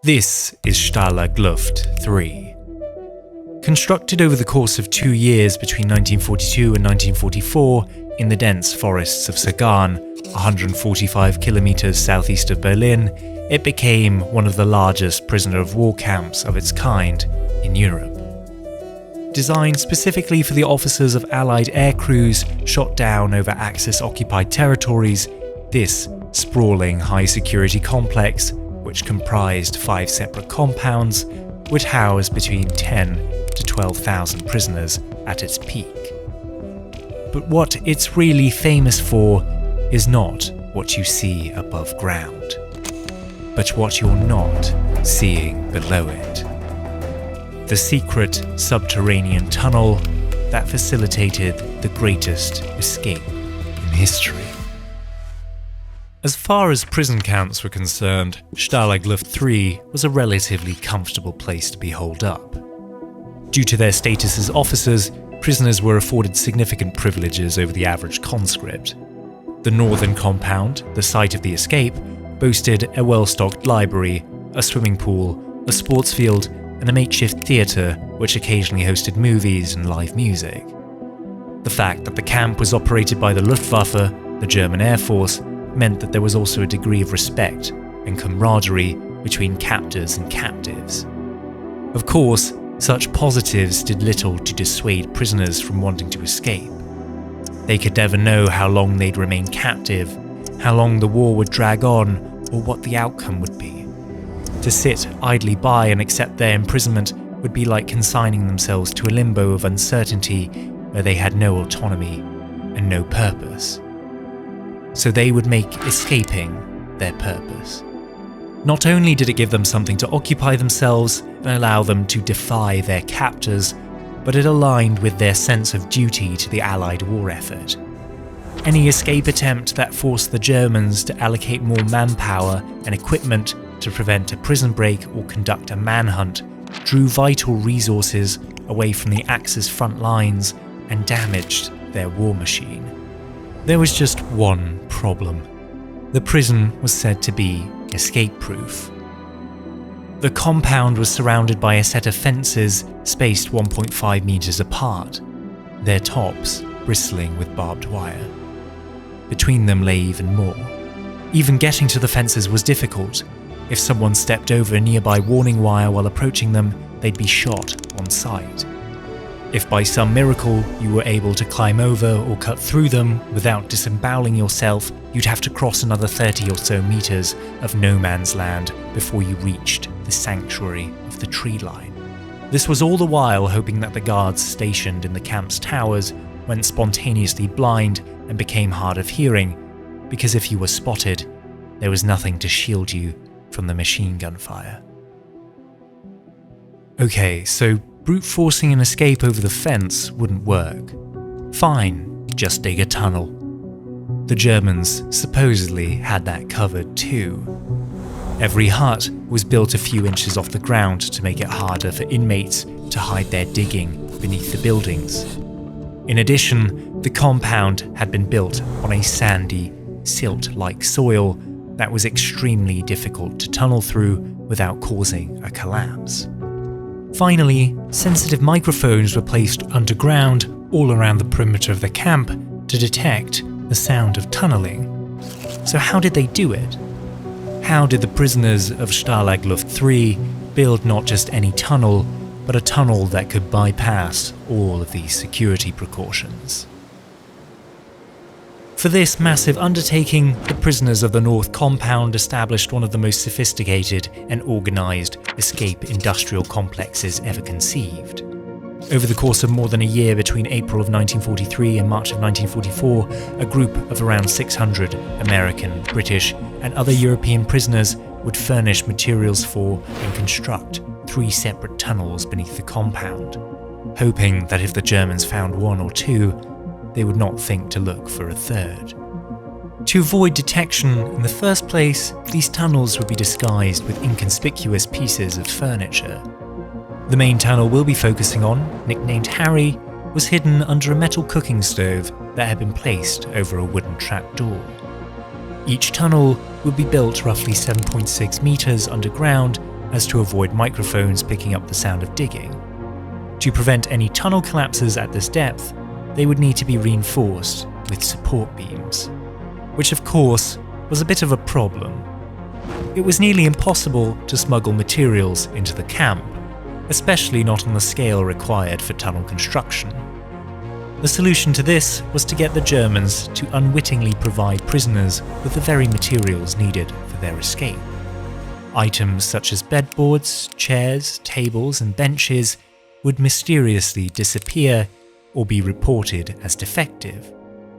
This is Stalag-Luft 3. Constructed over the course of 2 years between 1942 and 1944 in the dense forests of Sagan, 145 kilometers southeast of Berlin, it became one of the largest prisoner of war camps of its kind in Europe. Designed specifically for the officers of Allied air crews shot down over Axis-occupied territories, this sprawling high-security complex, which comprised 5 separate compounds, would house between 10 to 12,000 prisoners at its peak. But what it's really famous for is not what you see above ground, but what you're not seeing below it. The secret subterranean tunnel that facilitated the greatest escape in history. As far as prison camps were concerned, Stalag-Luft 3 was a relatively comfortable place to be holed up. Due to their status as officers, prisoners were afforded significant privileges over the average conscript. The northern compound, the site of the escape, boasted a well-stocked library, a swimming pool, a sports field, and a makeshift theatre which occasionally hosted movies and live music. The fact that the camp was operated by the Luftwaffe, the German Air Force, meant that there was also a degree of respect and camaraderie between captors and captives. Of course, such positives did little to dissuade prisoners from wanting to escape. They could never know how long they'd remain captive, how long the war would drag on, or what the outcome would be. To sit idly by and accept their imprisonment would be like consigning themselves to a limbo of uncertainty where they had no autonomy and no purpose. So they would make escaping their purpose. Not only did it give them something to occupy themselves and allow them to defy their captors, but it aligned with their sense of duty to the Allied war effort. Any escape attempt that forced the Germans to allocate more manpower and equipment to prevent a prison break or conduct a manhunt drew vital resources away from the Axis front lines and damaged their war machine. There was just one problem. The prison was said to be escape-proof. The compound was surrounded by a set of fences spaced 1.5 meters apart, their tops bristling with barbed wire. Between them lay even more. Even getting to the fences was difficult. If someone stepped over a nearby warning wire while approaching them, they'd be shot on sight. If by some miracle you were able to climb over or cut through them without disemboweling yourself, you'd have to cross another 30 or so meters of no man's land before you reached the sanctuary of the tree line. This was all the while hoping that the guards stationed in the camp's towers went spontaneously blind and became hard of hearing, because if you were spotted, there was nothing to shield you from the machine gun fire. Okay, so brute forcing an escape over the fence wouldn't work. Fine, just dig a tunnel. The Germans supposedly had that covered too. Every hut was built a few inches off the ground to make it harder for inmates to hide their digging beneath the buildings. In addition, the compound had been built on a sandy, silt-like soil that was extremely difficult to tunnel through without causing a collapse. Finally, sensitive microphones were placed underground all around the perimeter of the camp to detect the sound of tunneling. So how did they do it? How did the prisoners of Stalag-Luft 3 build not just any tunnel, but a tunnel that could bypass all of these security precautions? For this massive undertaking, the prisoners of the North Compound established one of the most sophisticated and organised escape industrial complexes ever conceived. Over the course of more than a year between April of 1943 and March of 1944, a group of around 600 American, British and other European prisoners would furnish materials for and construct 3 separate tunnels beneath the compound, hoping that if the Germans found one or two, they would not think to look for a third. To avoid detection in the first place, these tunnels would be disguised with inconspicuous pieces of furniture. The main tunnel we'll be focusing on, nicknamed Harry, was hidden under a metal cooking stove that had been placed over a wooden trapdoor. Each tunnel would be built roughly 7.6 meters underground as to avoid microphones picking up the sound of digging. To prevent any tunnel collapses at this depth, they would need to be reinforced with support beams, which of course was a bit of a problem. It was nearly impossible to smuggle materials into the camp, especially not on the scale required for tunnel construction. The solution to this was to get the Germans to unwittingly provide prisoners with the very materials needed for their escape. Items such as bedboards, chairs, tables, and benches would mysteriously disappear or be reported as defective.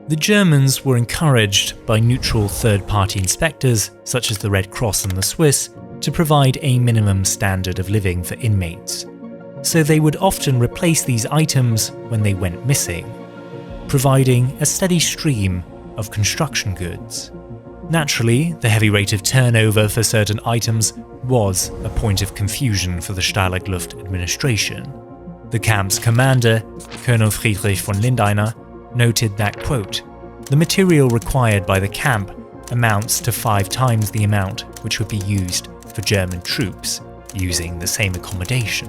The Germans were encouraged by neutral third-party inspectors, such as the Red Cross and the Swiss, to provide a minimum standard of living for inmates, so they would often replace these items when they went missing, providing a steady stream of construction goods. Naturally, the heavy rate of turnover for certain items was a point of confusion for the Stalag Luft administration. The camp's commander, Colonel Friedrich von Lindeiner, noted that, quote, "The material required by the camp amounts to 5 times the amount which would be used for German troops using the same accommodation."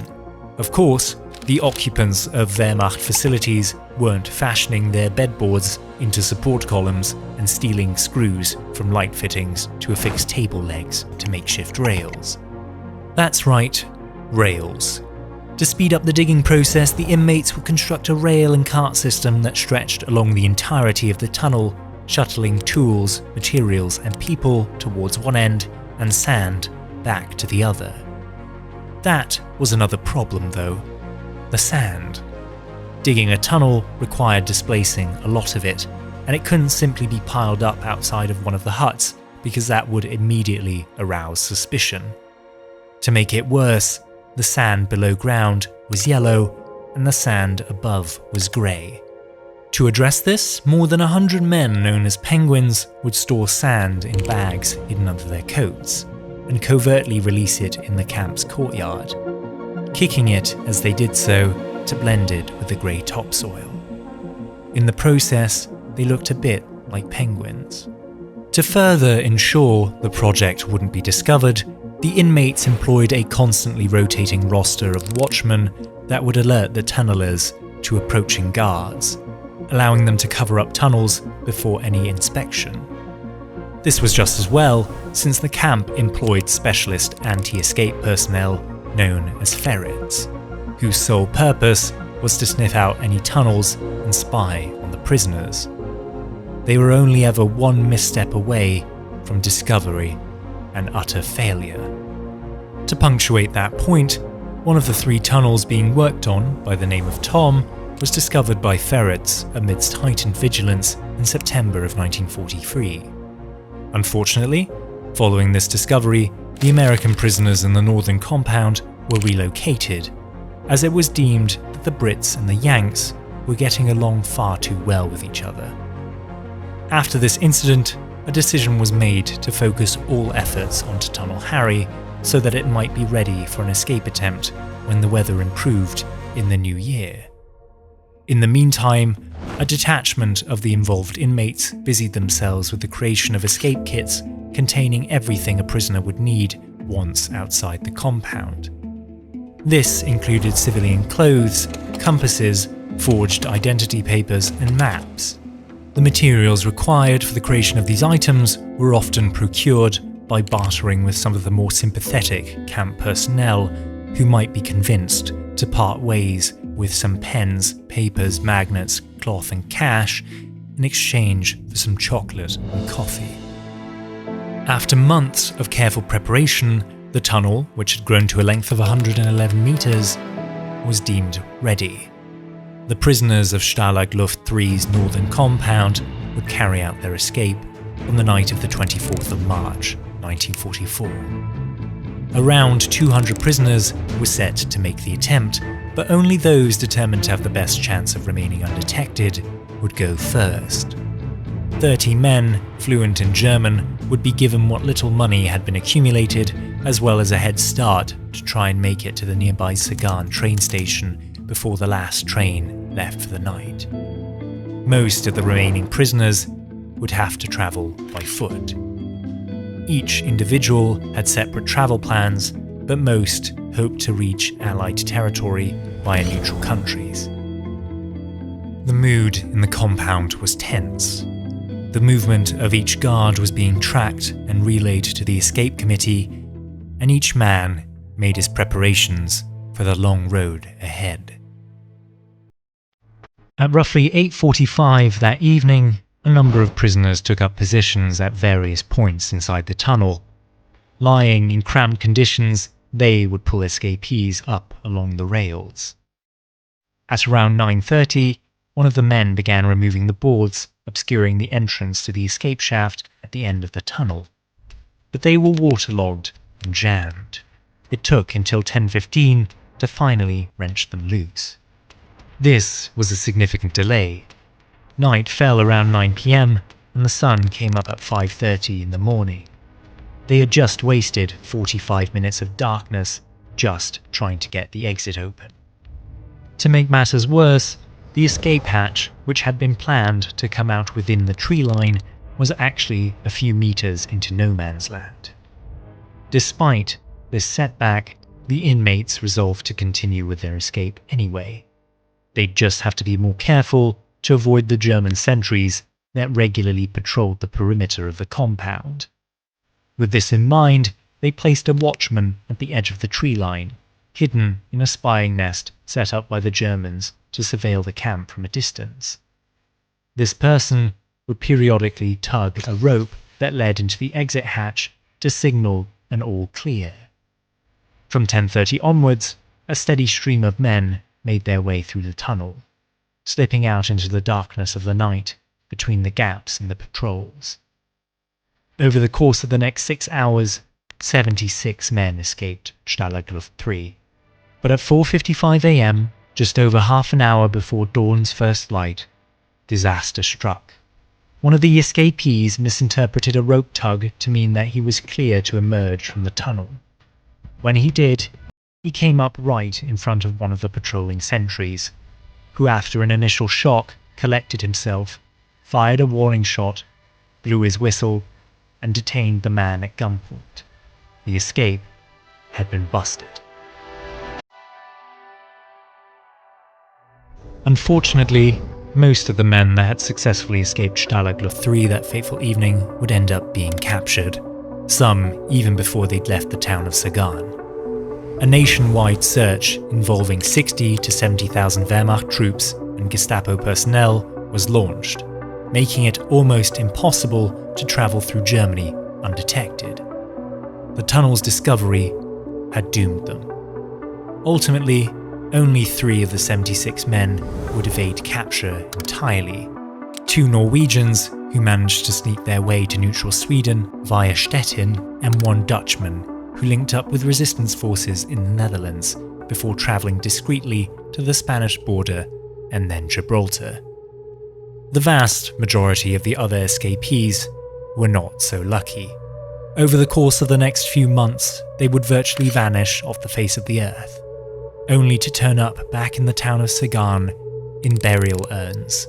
Of course, the occupants of Wehrmacht facilities weren't fashioning their bedboards into support columns and stealing screws from light fittings to affix table legs to makeshift rails. That's right, rails. To speed up the digging process, the inmates would construct a rail and cart system that stretched along the entirety of the tunnel, shuttling tools, materials, and people towards one end and sand back to the other. That was another problem though, the sand. Digging a tunnel required displacing a lot of it, and it couldn't simply be piled up outside of one of the huts because that would immediately arouse suspicion. To make it worse, the sand below ground was yellow and the sand above was grey. To address this, more than 100 men known as penguins would store sand in bags hidden under their coats and covertly release it in the camp's courtyard, kicking it as they did so to blend it with the grey topsoil. In the process, they looked a bit like penguins. To further ensure the project wouldn't be discovered, the inmates employed a constantly rotating roster of watchmen that would alert the tunnelers to approaching guards, allowing them to cover up tunnels before any inspection. This was just as well, since the camp employed specialist anti-escape personnel known as ferrets, whose sole purpose was to sniff out any tunnels and spy on the prisoners. They were only ever one misstep away from discovery and utter failure. To punctuate that point, one of the 3 tunnels being worked on by the name of Tom was discovered by ferrets amidst heightened vigilance in September of 1943. Unfortunately, following this discovery, the American prisoners in the northern compound were relocated, as it was deemed that the Brits and the Yanks were getting along far too well with each other. After this incident, a decision was made to focus all efforts onto Tunnel Harry so that it might be ready for an escape attempt when the weather improved in the new year. In the meantime, a detachment of the involved inmates busied themselves with the creation of escape kits containing everything a prisoner would need once outside the compound. This included civilian clothes, compasses, forged identity papers, and maps. The materials required for the creation of these items were often procured by bartering with some of the more sympathetic camp personnel who might be convinced to part ways with some pens, papers, magnets, cloth and cash in exchange for some chocolate and coffee. After months of careful preparation, the tunnel, which had grown to a length of 111 meters, was deemed ready. The prisoners of Stalag Luft 3's northern compound would carry out their escape on the night of the 24th of March, 1944. Around 200 prisoners were set to make the attempt, but only those determined to have the best chance of remaining undetected would go first. 30 men, fluent in German, would be given what little money had been accumulated, as well as a head start to try and make it to the nearby Sagan train station before the last train left for the night. Most of the remaining prisoners would have to travel by foot. Each individual had separate travel plans, but most hoped to reach Allied territory via neutral countries. The mood in the compound was tense. The movement of each guard was being tracked and relayed to the escape committee, and each man made his preparations for the long road ahead. At roughly 8:45 that evening, a number of prisoners took up positions at various points inside the tunnel. Lying in cramped conditions, they would pull escapees up along the rails. At around 9:30, one of the men began removing the boards obscuring the entrance to the escape shaft at the end of the tunnel. But they were waterlogged and jammed. It took until 10:15 to finally wrench them loose. This was a significant delay. Night fell around 9 p.m. and the sun came up at 5:30 in the morning. They had just wasted 45 minutes of darkness just trying to get the exit open. To make matters worse, the escape hatch, which had been planned to come out within the tree line, was actually a few meters into no man's land. Despite this setback, the inmates resolved to continue with their escape anyway. They'd just have to be more careful to avoid the German sentries that regularly patrolled the perimeter of the compound. With this in mind, they placed a watchman at the edge of the tree line, hidden in a spying nest set up by the Germans to surveil the camp from a distance. This person would periodically tug a rope that led into the exit hatch to signal an all clear. From 10:30 onwards, a steady stream of men made their way through the tunnel, slipping out into the darkness of the night between the gaps in the patrols. Over the course of the next 6 hours, 76 men escaped Stalag-Luft 3. But at 4:55 a.m., just over half an hour before dawn's first light, disaster struck. One of the escapees misinterpreted a rope tug to mean that he was clear to emerge from the tunnel. When he did, he came up right in front of one of the patrolling sentries, who after an initial shock collected himself, fired a warning shot, blew his whistle, and detained the man at gunpoint. The escape had been busted. Unfortunately, most of the men that had successfully escaped Stalag-Luft 3 that fateful evening would end up being captured, some even before they'd left the town of Sagan. A nationwide search involving 60 to 70,000 Wehrmacht troops and Gestapo personnel was launched, making it almost impossible to travel through Germany undetected. The tunnel's discovery had doomed them. Ultimately, only 3 of the 76 men would evade capture entirely. 2 Norwegians, who managed to sneak their way to neutral Sweden via Stettin, and 1 Dutchman, who linked up with resistance forces in the Netherlands before travelling discreetly to the Spanish border and then Gibraltar. The vast majority of the other escapees were not so lucky. Over the course of the next few months, they would virtually vanish off the face of the earth, only to turn up back in the town of Sagan in burial urns,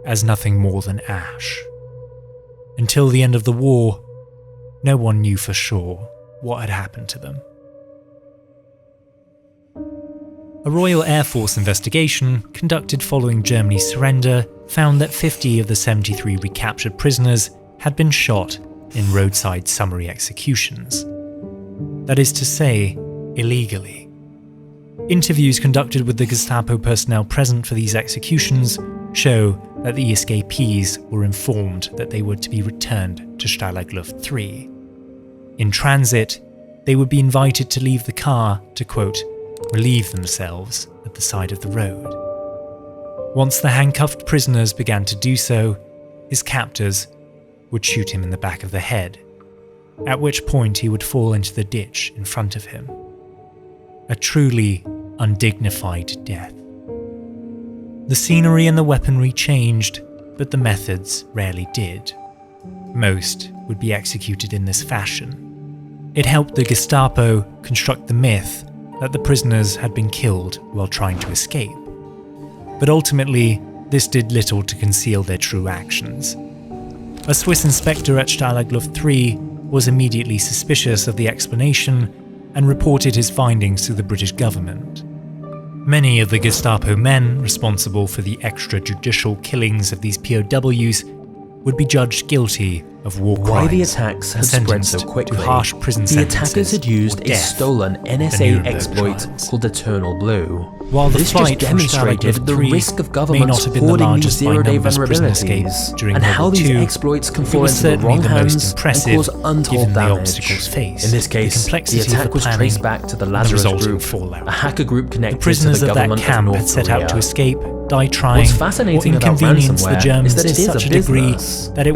as nothing more than ash. Until the end of the war, no one knew for sure what had happened to them. A Royal Air Force investigation conducted following Germany's surrender found that 50 of the 73 recaptured prisoners had been shot in roadside summary executions. That is to say, illegally. Interviews conducted with the Gestapo personnel present for these executions show that the escapees were informed that they were to be returned to Stalag-Luft 3. In transit, they would be invited to leave the car to, quote, relieve themselves at the side of the road. Once the handcuffed prisoners began to do so, his captors would shoot him in the back of the head, at which point he would fall into the ditch in front of him. A truly undignified death. The scenery and the weaponry changed, but the methods rarely did. Most would be executed in this fashion. It helped the Gestapo construct the myth that the prisoners had been killed while trying to escape. But ultimately, this did little to conceal their true actions. A Swiss inspector at Stalag-Luft 3 was immediately suspicious of the explanation and reported his findings to the British government. Many of the Gestapo men responsible for the extrajudicial killings of these POWs would be judged guilty of war crimes. Why the attacks had spread so quickly? To harsh prison The attackers had used a death stolen for NSA Nuremberg exploit trials. called Eternal Blue. While the This flight just from demonstrated Stalag the 3 risk of may governments not have been the hoarding these largest by zero-day numbers prison escapes vulnerabilities, during and World how War these II, exploits can it fall was into the certainly wrong the most hands and impressive cause untold given the damage. obstacles faced, In this the case, the complexity of attack the was planning, traced back to the and the Lazarus resulting Group, fallout. a hacker group The connected to prisoners the of that government of camp North had set out to Korea. escape, died trying, What's or fascinating about inconvenienced the ransomware Germans is that to it is such a a degree business. that it